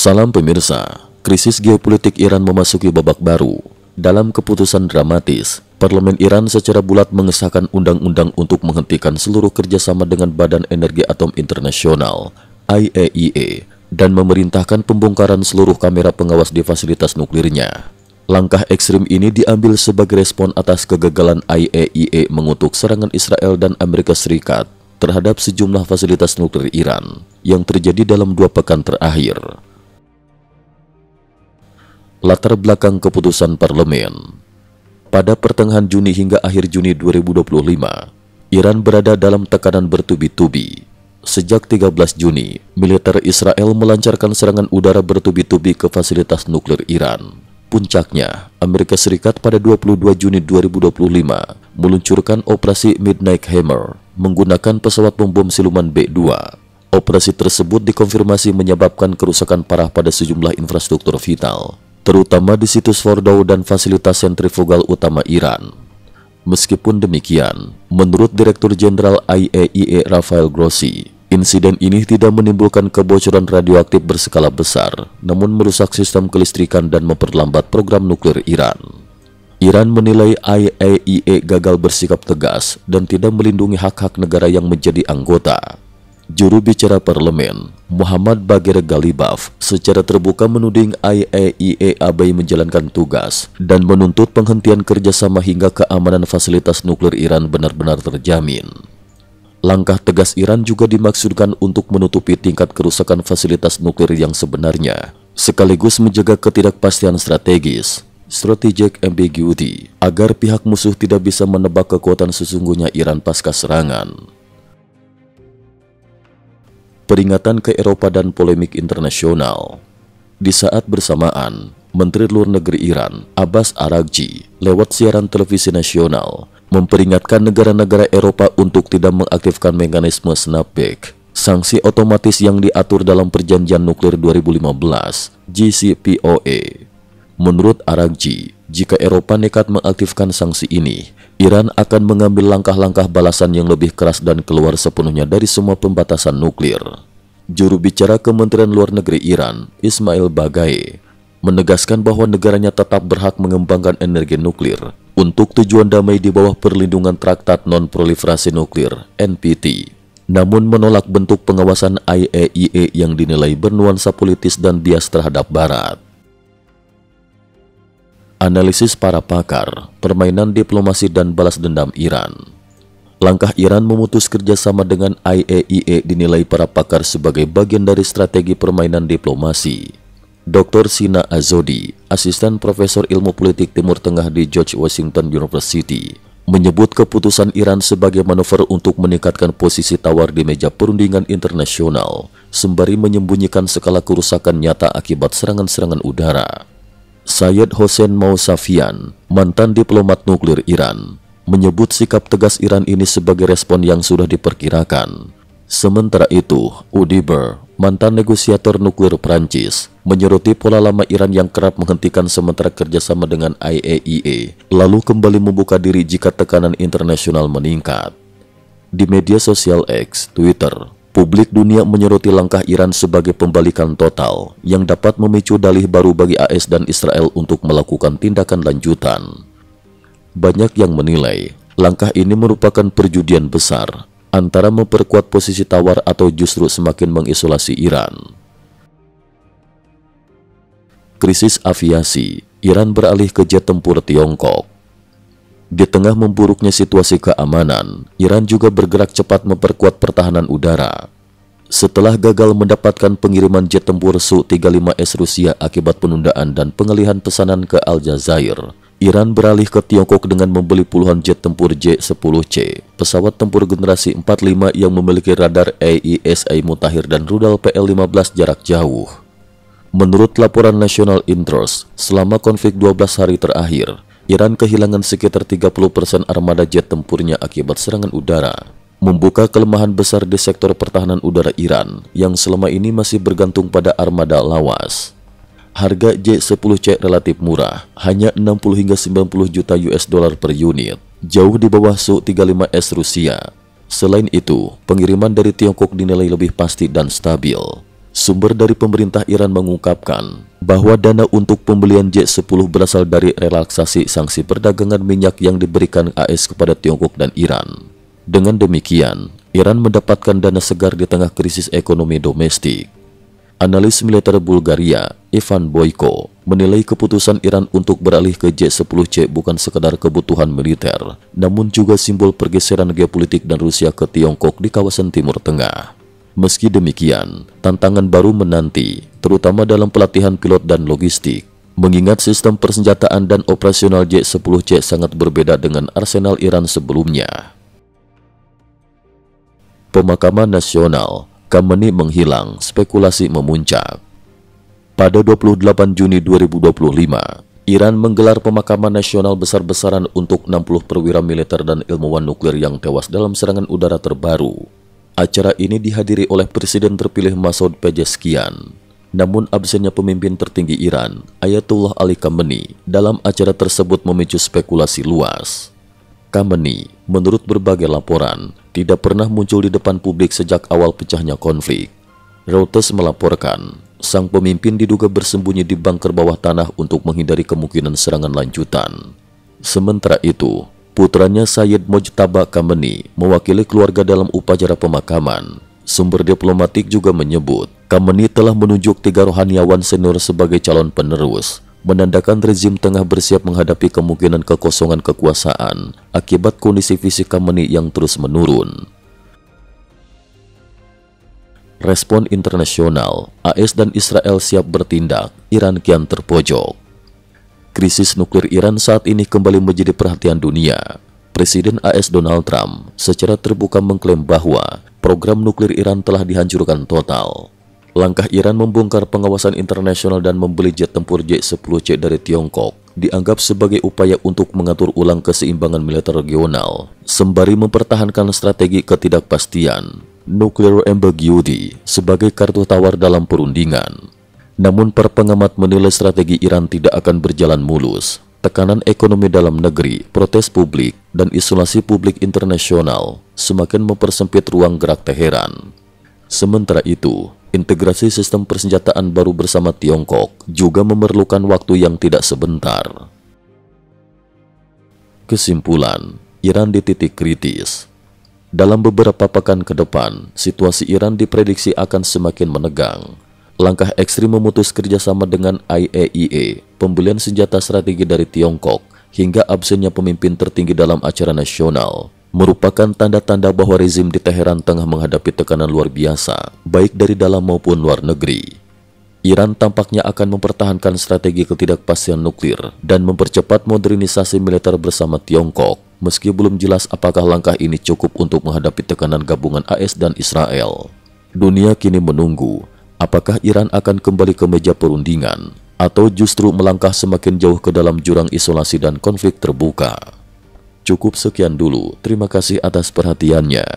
Salam pemirsa, krisis geopolitik Iran memasuki babak baru. Dalam keputusan dramatis, Parlemen Iran secara bulat mengesahkan undang-undang untuk menghentikan seluruh kerjasama dengan Badan Energi Atom Internasional (IAEA) dan memerintahkan pembongkaran seluruh kamera pengawas di fasilitas nuklirnya. Langkah ekstrim ini diambil sebagai respon atas kegagalan IAEA mengutuk serangan Israel dan Amerika Serikat terhadap sejumlah fasilitas nuklir Iran yang terjadi dalam 2 pekan terakhir. Latar belakang keputusan parlemen. Pada pertengahan Juni hingga akhir Juni 2025, Iran berada dalam tekanan bertubi-tubi. Sejak 13 Juni, militer Israel melancarkan serangan udara bertubi-tubi ke fasilitas nuklir Iran. Puncaknya, Amerika Serikat pada 22 Juni 2025 meluncurkan operasi Midnight Hammer menggunakan pesawat pembom siluman B-2. Operasi tersebut dikonfirmasi menyebabkan kerusakan parah pada sejumlah infrastruktur vital, terutama di situs Fordow dan fasilitas sentrifugal utama Iran. Meskipun demikian, menurut Direktur Jenderal IAEA Rafael Grossi, insiden ini tidak menimbulkan kebocoran radioaktif berskala besar, namun merusak sistem kelistrikan dan memperlambat program nuklir Iran. Iran menilai IAEA gagal bersikap tegas dan tidak melindungi hak-hak negara yang menjadi anggota. Juru bicara parlemen, Muhammad Bagher Ghalibaf, secara terbuka menuding IAEA abai menjalankan tugas dan menuntut penghentian kerjasama hingga keamanan fasilitas nuklir Iran benar-benar terjamin. Langkah tegas Iran juga dimaksudkan untuk menutupi tingkat kerusakan fasilitas nuklir yang sebenarnya, sekaligus menjaga ketidakpastian strategis, strategic ambiguity, agar pihak musuh tidak bisa menebak kekuatan sesungguhnya Iran pasca serangan. Peringatan ke Eropa dan polemik internasional. Di saat bersamaan, Menteri Luar Negeri Iran, Abbas Araghchi, lewat siaran televisi nasional, memperingatkan negara-negara Eropa untuk tidak mengaktifkan mekanisme snapback, sanksi otomatis yang diatur dalam Perjanjian Nuklir 2015, JCPOA. Menurut Araghchi, jika Eropa nekat mengaktifkan sanksi ini, Iran akan mengambil langkah-langkah balasan yang lebih keras dan keluar sepenuhnya dari semua pembatasan nuklir. Juru bicara Kementerian Luar Negeri Iran, Ismail Baqai, menegaskan bahwa negaranya tetap berhak mengembangkan energi nuklir untuk tujuan damai di bawah perlindungan Traktat Non-Proliferasi Nuklir (NPT), namun menolak bentuk pengawasan IAEA yang dinilai bernuansa politis dan bias terhadap Barat. Analisis para pakar, permainan diplomasi dan balas dendam Iran. Langkah Iran memutus kerjasama dengan IAEA dinilai para pakar sebagai bagian dari strategi permainan diplomasi. Dr. Sina Azodi, asisten profesor ilmu politik Timur Tengah di George Washington University, menyebut keputusan Iran sebagai manuver untuk meningkatkan posisi tawar di meja perundingan internasional, sembari menyembunyikan skala kerusakan nyata akibat serangan-serangan udara. Syed Hossein Mousavian, mantan diplomat nuklir Iran, menyebut sikap tegas Iran ini sebagai respon yang sudah diperkirakan. Sementara itu, Udiber, mantan negosiator nuklir Prancis, menyoroti pola lama Iran yang kerap menghentikan sementara kerjasama dengan IAEA, lalu kembali membuka diri jika tekanan internasional meningkat. Di media sosial X, Twitter, publik dunia menyoroti langkah Iran sebagai pembalikan total yang dapat memicu dalih baru bagi AS dan Israel untuk melakukan tindakan lanjutan. Banyak yang menilai langkah ini merupakan perjudian besar antara memperkuat posisi tawar atau justru semakin mengisolasi Iran. Krisis aviasi, Iran beralih ke jet tempur Tiongkok. Di tengah memburuknya situasi keamanan, Iran juga bergerak cepat memperkuat pertahanan udara. Setelah gagal mendapatkan pengiriman jet tempur Su-35S Rusia akibat penundaan dan pengalihan pesanan ke Aljazair, Iran beralih ke Tiongkok dengan membeli puluhan jet tempur J-10C, pesawat tempur generasi 45 yang memiliki radar AESA mutakhir dan rudal PL-15 jarak jauh. Menurut laporan National Interest, selama konflik 12 hari terakhir, Iran kehilangan sekitar 30% armada jet tempurnya akibat serangan udara, membuka kelemahan besar di sektor pertahanan udara Iran yang selama ini masih bergantung pada armada lawas. Harga J-10C relatif murah, hanya 60 hingga 90 juta US dollar per unit, jauh di bawah Su-35S Rusia. Selain itu, pengiriman dari Tiongkok dinilai lebih pasti dan stabil. Sumber dari pemerintah Iran mengungkapkan bahwa dana untuk pembelian J-10 berasal dari relaksasi sanksi perdagangan minyak yang diberikan AS kepada Tiongkok dan Iran. Dengan demikian, Iran mendapatkan dana segar di tengah krisis ekonomi domestik. Analis militer Bulgaria, Ivan Boyko, menilai keputusan Iran untuk beralih ke J-10C bukan sekedar kebutuhan militer, namun juga simbol pergeseran geopolitik dan Rusia ke Tiongkok di kawasan Timur Tengah. Meski demikian, tantangan baru menanti, terutama dalam pelatihan pilot dan logistik, mengingat sistem persenjataan dan operasional J-10C sangat berbeda dengan arsenal Iran sebelumnya. Pemakaman nasional, Khamenei menghilang, spekulasi memuncak. Pada 28 Juni 2025, Iran menggelar pemakaman nasional besar-besaran untuk 60 perwira militer dan ilmuwan nuklir yang tewas dalam serangan udara terbaru. Acara ini dihadiri oleh Presiden terpilih Masoud Pezeshkian. Namun absennya pemimpin tertinggi Iran, Ayatollah Ali Khamenei, dalam acara tersebut memicu spekulasi luas. Khamenei, menurut berbagai laporan, tidak pernah muncul di depan publik sejak awal pecahnya konflik. Reuters melaporkan, sang pemimpin diduga bersembunyi di bunker bawah tanah untuk menghindari kemungkinan serangan lanjutan. Sementara itu, putranya Sayyid Mojtaba Khamenei mewakili keluarga dalam upacara pemakaman. Sumber diplomatik juga menyebut, Khamenei telah menunjuk 3 rohaniawan senior sebagai calon penerus, menandakan rezim tengah bersiap menghadapi kemungkinan kekosongan kekuasaan akibat kondisi fisik Khamenei yang terus menurun. Respon internasional, AS dan Israel siap bertindak, Iran kian terpojok. Krisis nuklir Iran saat ini kembali menjadi perhatian dunia. Presiden AS Donald Trump secara terbuka mengklaim bahwa program nuklir Iran telah dihancurkan total. Langkah Iran membongkar pengawasan internasional dan membeli jet tempur J-10C dari Tiongkok dianggap sebagai upaya untuk mengatur ulang keseimbangan militer regional, sembari mempertahankan strategi ketidakpastian nuclear ambiguity sebagai kartu tawar dalam perundingan. Namun para pengamat menilai strategi Iran tidak akan berjalan mulus. Tekanan ekonomi dalam negeri, protes publik, dan isolasi publik internasional semakin mempersempit ruang gerak Teheran. Sementara itu, integrasi sistem persenjataan baru bersama Tiongkok juga memerlukan waktu yang tidak sebentar. Kesimpulan, Iran di titik kritis. Dalam beberapa pekan ke depan, situasi Iran diprediksi akan semakin menegang. Langkah ekstrim memutus kerjasama dengan IAEA, pembelian senjata strategi dari Tiongkok, hingga absennya pemimpin tertinggi dalam acara nasional, merupakan tanda-tanda bahwa rezim di Teheran tengah menghadapi tekanan luar biasa, baik dari dalam maupun luar negeri. Iran tampaknya akan mempertahankan strategi ketidakpastian nuklir dan mempercepat modernisasi militer bersama Tiongkok, meski belum jelas apakah langkah ini cukup untuk menghadapi tekanan gabungan AS dan Israel. Dunia kini menunggu, apakah Iran akan kembali ke meja perundingan, atau justru melangkah semakin jauh ke dalam jurang isolasi dan konflik terbuka. Cukup sekian dulu, terima kasih atas perhatiannya.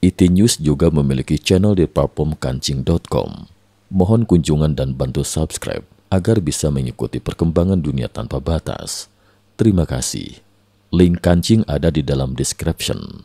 IT News juga memiliki channel di platform kancing.com. Mohon kunjungan dan bantu subscribe agar bisa mengikuti perkembangan dunia tanpa batas. Terima kasih. Link kancing ada di dalam description.